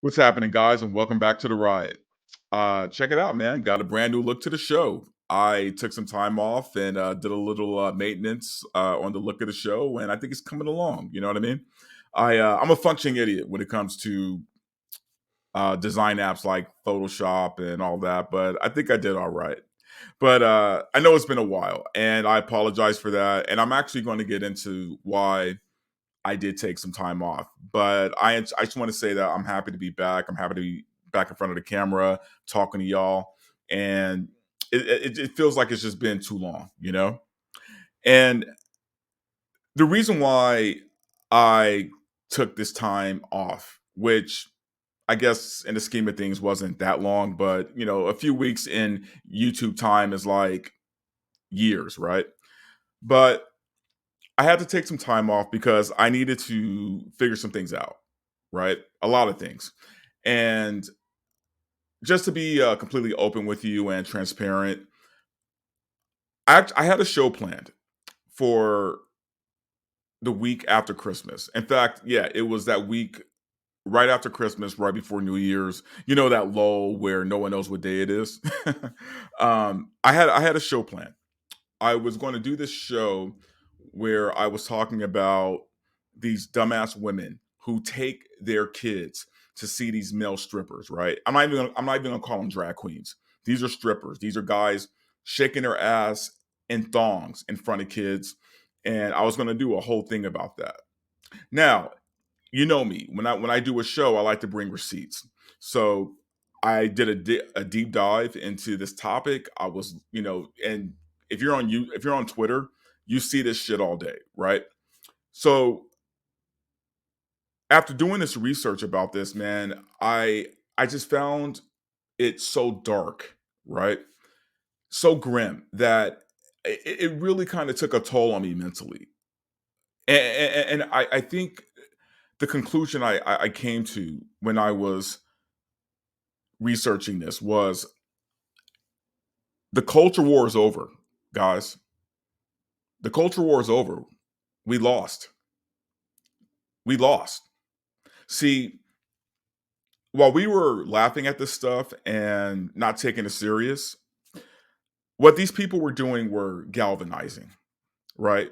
What's happening, guys, and welcome back to the riot. Check it out, man. Got a brand new look to the show. I took some time off and did a little maintenance on the look of the show, and I think it's coming along. You know what I mean? I'm a functioning idiot when it comes to design apps like Photoshop and all that, but I think I did all right. But I know it's been a while, and I apologize for that. And I'm actually going to get into why I did take some time off, but I just want to say that I'm happy to be back. I'm happy to be back in front of the camera talking to y'all, and it feels like it's just been too long, you know. And the reason why I took this time off, which I guess in the scheme of things wasn't that long, but a few weeks in YouTube time is like years, right? But I had to take some time off because I needed to figure some things out, right? A lot of things. And just to be completely open with you and transparent, I had a show planned for the week after Christmas. In fact, yeah, it was that week right after Christmas, right before New Year's. You know that lull where no one knows what day it is. I had a show planned. I was going to do this show where I was talking about these dumbass women who take their kids to see these male strippers, right? I'm not even gonna call them drag queens. These are strippers. These are guys shaking their ass in thongs in front of kids. And I was gonna do a whole thing about that. Now, you know me. When I do a show, I like to bring receipts. So I did a deep dive into this topic. I was, and if you're on Twitter, you see this shit all day, right? So after doing this research about this, man, I just found it so dark, right? So grim that it really kind of took a toll on me mentally. And I think the conclusion I came to when I was researching this was the culture war is over, guys. The culture war is over. We lost. We lost. See, while we were laughing at this stuff and not taking it serious, what these people were doing were galvanizing, right?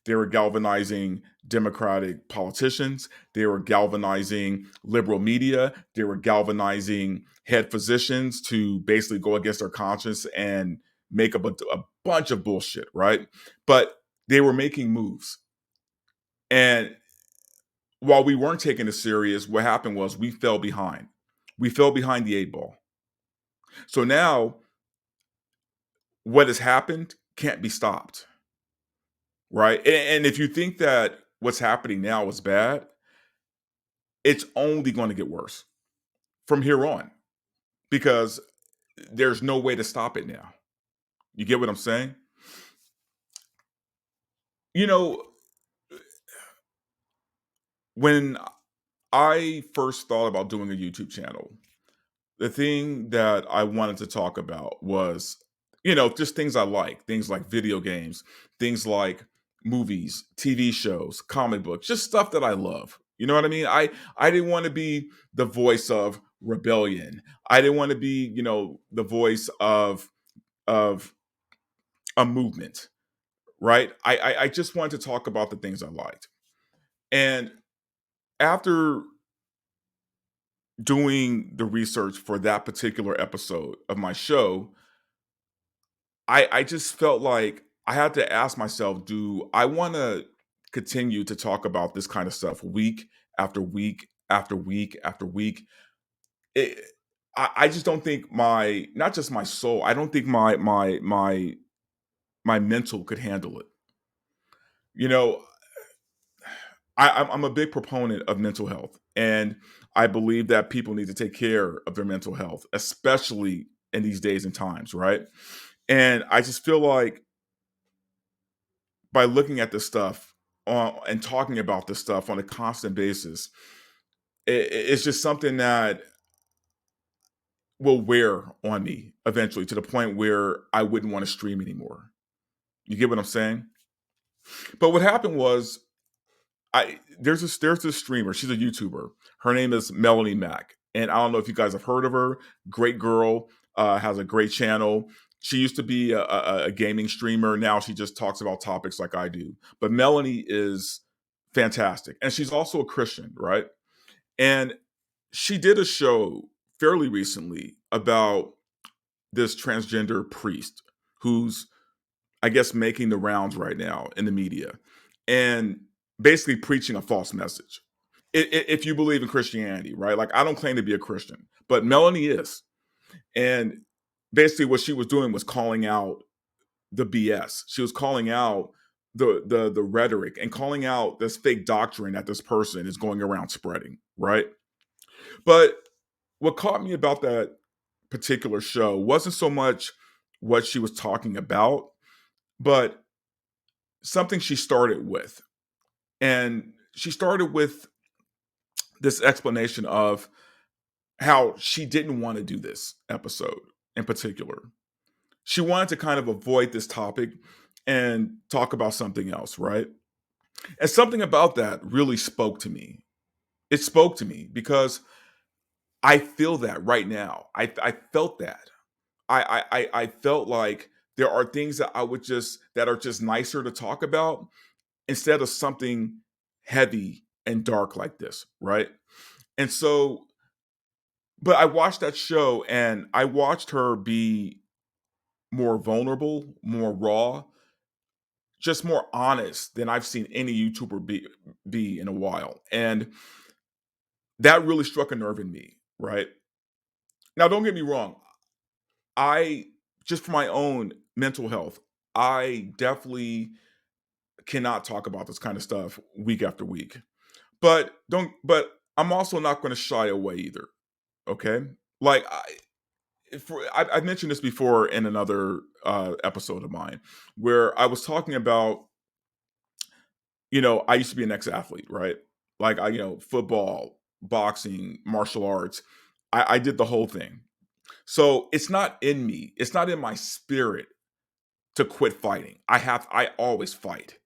They were galvanizing Democratic politicians. They were galvanizing liberal media. They were galvanizing head physicians to basically go against their conscience and make up a bunch of bullshit, right? But they were making moves. And while we weren't taking it serious, what happened was we fell behind. We fell behind the eight ball. So now what has happened can't be stopped, right? And if you think that what's happening now is bad, it's only going to get worse from here on because there's no way to stop it now. You get what I'm saying? You know, when I first thought about doing a YouTube channel, the thing that I wanted to talk about was, just things I like, things like video games, things like movies, TV shows, comic books, just stuff that I love. You know what I mean? I didn't want to be the voice of rebellion. I didn't want to be, the voice of a movement, right? I just wanted to talk about the things I liked. And after doing the research for that particular episode of my show, I just felt like I had to ask myself, do I want to continue to talk about this kind of stuff week after week after week after week? It, I just don't think my not just my soul, I don't think my mental could handle it. You know, I'm a big proponent of mental health, and I believe that people need to take care of their mental health, especially in these days and times, right? And I just feel like by looking at this stuff and talking about this stuff on a constant basis, it's just something that will wear on me eventually to the point where I wouldn't want to stream anymore. You get what I'm saying? But what happened was there's this streamer, she's a YouTuber. Her name is Melanie Mack. And I don't know if you guys have heard of her. Great girl, has a great channel. She used to be a gaming streamer. Now she just talks about topics like I do. But Melanie is fantastic. And she's also a Christian, right? And she did a show fairly recently about this transgender priest who's, I guess, making the rounds right now in the media and basically preaching a false message. If you believe in Christianity, right? Like, I don't claim to be a Christian, but Melanie is. And basically, what she was doing was calling out the BS. She was calling out the rhetoric and calling out this fake doctrine that this person is going around spreading, right? But what caught me about that particular show wasn't so much what she was talking about, but something she started with. And she started with this explanation of how she didn't want to do this episode in particular. She wanted to kind of avoid this topic and talk about something else, right? And something about that really spoke to me. It spoke to me because I feel that right now. I felt that. I felt like there are things that I would just that are just nicer to talk about instead of something heavy and dark like this, right? And so, but I watched that show and I watched her be more vulnerable, more raw, just more honest than I've seen any YouTuber be in a while. And that really struck a nerve in me, right? Now, don't get me wrong. I just for my own mental health, I definitely cannot talk about this kind of stuff week after week. But I'm also not going to shy away either. Okay? Like I've mentioned this before in another episode of mine where I was talking about, I used to be an ex-athlete, right? Like football, boxing, martial arts. I did the whole thing. So it's not in me. It's not in my spirit to quit fighting. I always fight.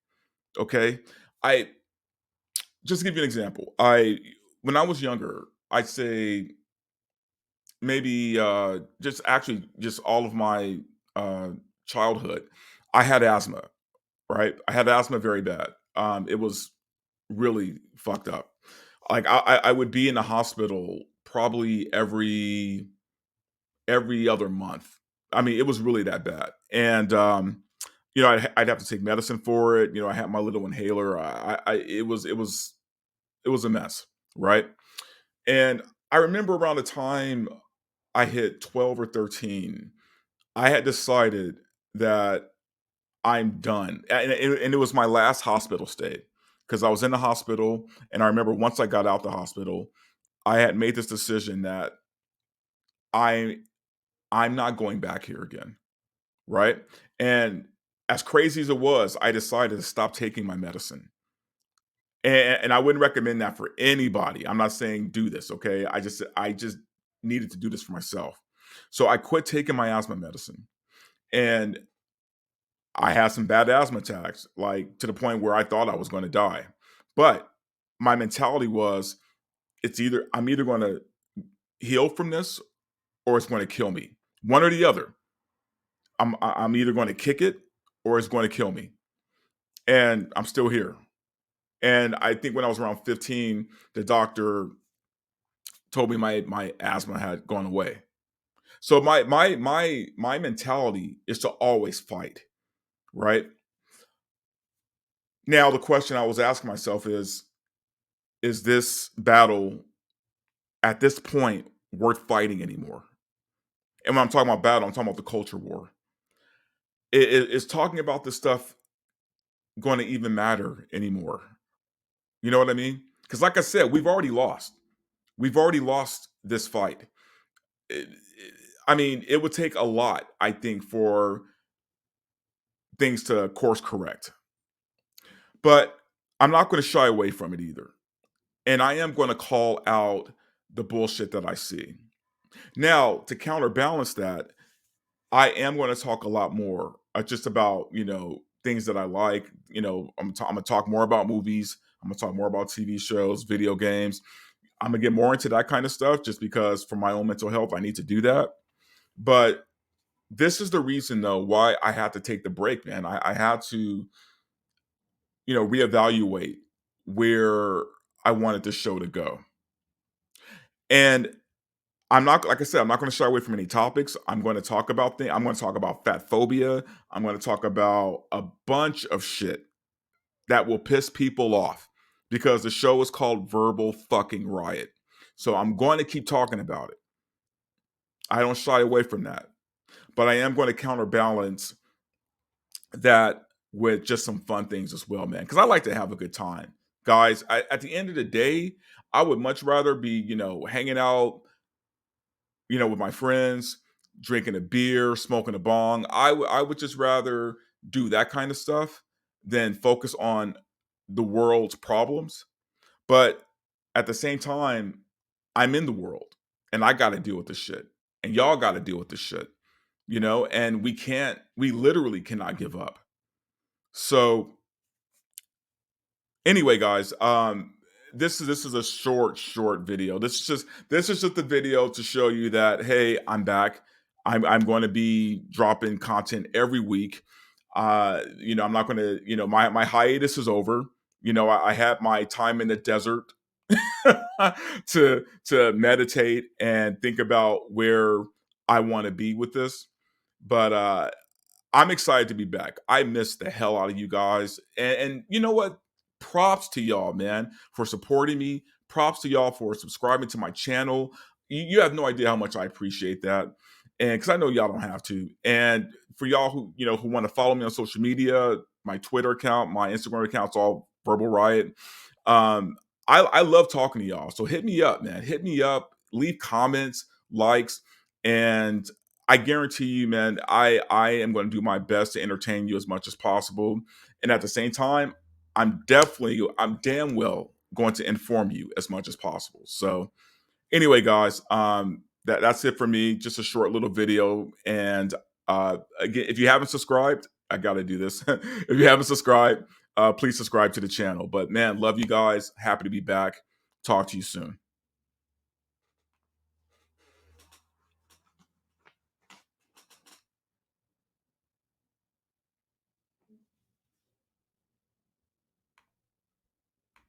Okay. I just to give you an example. When I was younger, I'd say maybe just all of my uh childhood, I had asthma, right? I had asthma very bad. It was really fucked up. Like I would be in the hospital probably every other month. I mean, it was really that bad. And I'd have to take medicine for it. I had my little inhaler. It was a mess, right? And I remember around the time I hit 12 or 13, I had decided that I'm done. And it was my last hospital stay because I was in the hospital. And I remember once I got out the hospital, I had made this decision that I I'm not going back here again, right? And as crazy as it was, I decided to stop taking my medicine. And I wouldn't recommend that for anybody. I'm not saying do this, okay? I just needed to do this for myself. So I quit taking my asthma medicine. And I had some bad asthma attacks, like to the point where I thought I was going to die. But my mentality was I'm either going to heal from this or it's going to kill me. One or the other. I'm either going to kick it or it's going to kill me. And I'm still here. And I think when I was around 15, the doctor told me my asthma had gone away. So my mentality is to always fight, right? Now the question I was asking myself is this battle at this point worth fighting anymore? And when I'm talking about battle, I'm talking about the culture war. Is talking about this stuff going to even matter anymore? You know what I mean? Because like I said, we've already lost. We've already lost this fight. I mean, it would take a lot, I think, for things to course correct. But I'm not going to shy away from it either. And I am going to call out the bullshit that I see. Now, to counterbalance that, I am going to talk a lot more just about, things that I like. I'm going to talk more about movies. I'm going to talk more about TV shows, video games. I'm gonna get more into that kind of stuff just because for my own mental health, I need to do that. But this is the reason though why I had to take the break, man. I had to, reevaluate where I wanted this show to go. And I'm not, like I said, I'm not going to shy away from any topics. I'm going to talk about things. I'm going to talk about fat phobia. I'm going to talk about a bunch of shit that will piss people off because the show is called Verbal Fucking Riot. So I'm going to keep talking about it. I don't shy away from that. But I am going to counterbalance that with just some fun things as well, man. Because I like to have a good time. Guys, at the end of the day, I would much rather be, hanging out, with my friends, drinking a beer, smoking a bong. I would just rather do that kind of stuff than focus on the world's problems. But at the same time, I'm in the world and I got to deal with this shit. And y'all got to deal with this shit, and we literally cannot give up. So anyway, guys, this is a short video. This is just the video to show you that hey, I'm back. I'm going to be dropping content every week. I'm not going to, my hiatus is over. I had my time in the desert to meditate and think about where I want to be with this. But I'm excited to be back. I missed the hell out of you guys. And you know what? Props to y'all, man, for supporting me. Props to y'all for subscribing to my channel. You have no idea how much I appreciate that. And because I know y'all don't have to. And for y'all who want to follow me on social media, my Twitter account, my Instagram account's all Verbal Riot. Um, I love talking to y'all. So hit me up, man. Hit me up, leave comments, likes, and I guarantee you, man, I am going to do my best to entertain you as much as possible. And at the same time, I'm damn well going to inform you as much as possible. So anyway, guys, that's it for me. Just a short little video. And again, if you haven't subscribed, I got to do this. If you haven't subscribed, please subscribe to the channel. But man, love you guys. Happy to be back. Talk to you soon.